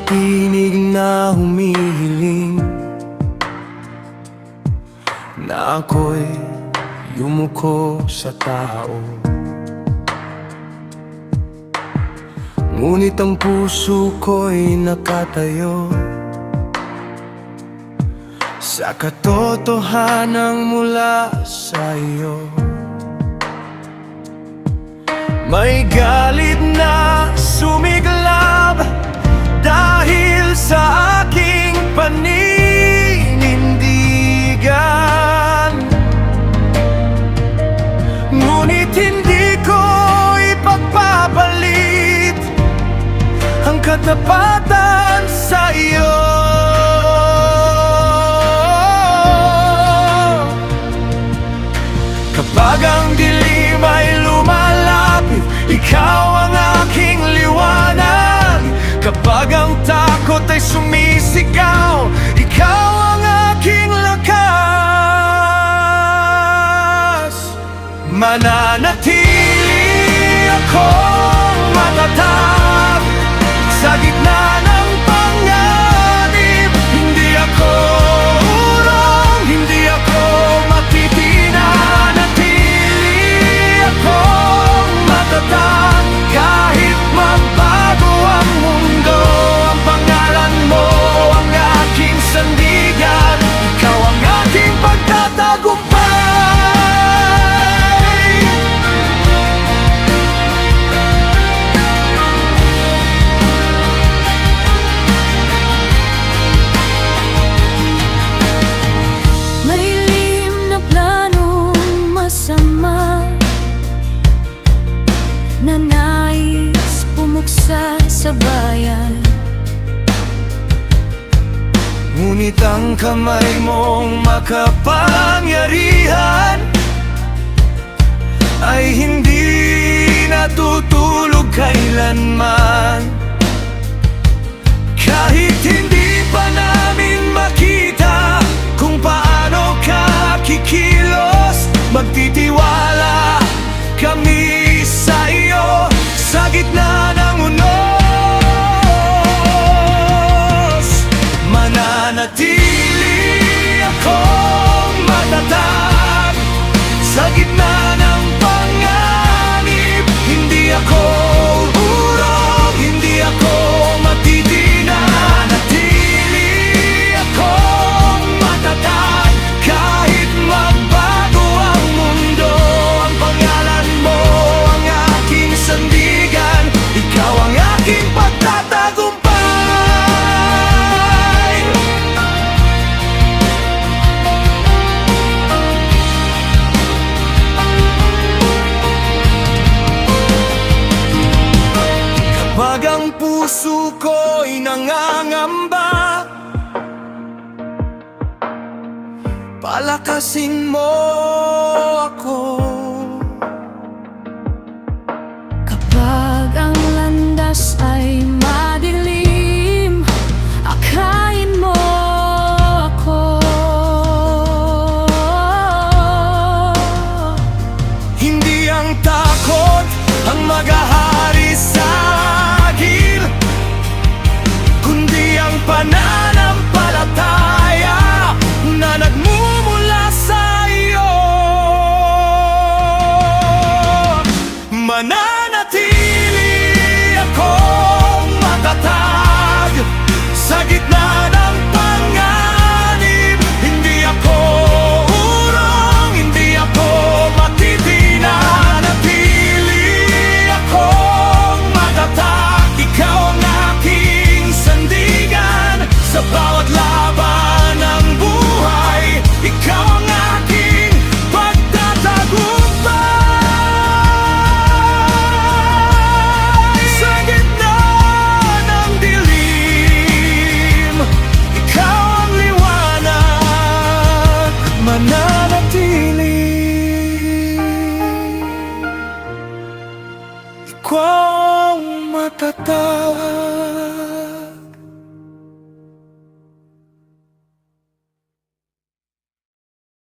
tinig na humihiling na ako'y yumuko sa tao. Ngunit ang puso ko'y nakatayo sa katotohanang mula sa iyo. May galit na sumiglab dahil sa aking paninindigan, ngunit hindi ko ipagpapalit ang katapatan sa iyo. Kapag ang dilim ay lumalapit, ikaw ang aking liwanag. Kapag ang takot ay sumisigaw, ikaw ang aking lakas. Mananatili akong matatag sa gitna ng panganib. Hindi ako urong, hindi ako matitina. Nanatili akong matatag kahit magbago ang mundo. Ang pangalan mo ang aking sandigan, ikaw ang aking pagtatagumpay. Na nais pumuksa sa bayan, ngunit ang kamay mong makapangyarihan ay hindi natutulog kailanman. Kahit hindi pa namin makita kung paano ka kikilos, magtitiwala kami sa iyo sa gitna ng unos. Mananatili akong matatag sa gitna ng panganib. Hindi ako urong, hindi ako matitina. Nanatili akong matatag kahit magbago ang mundo. Ang pangalan mo ang aking sandigan, ikaw ang aking pagtatagumpay. Kapag ang puso ko'y nangangamba, palakasin mo ako.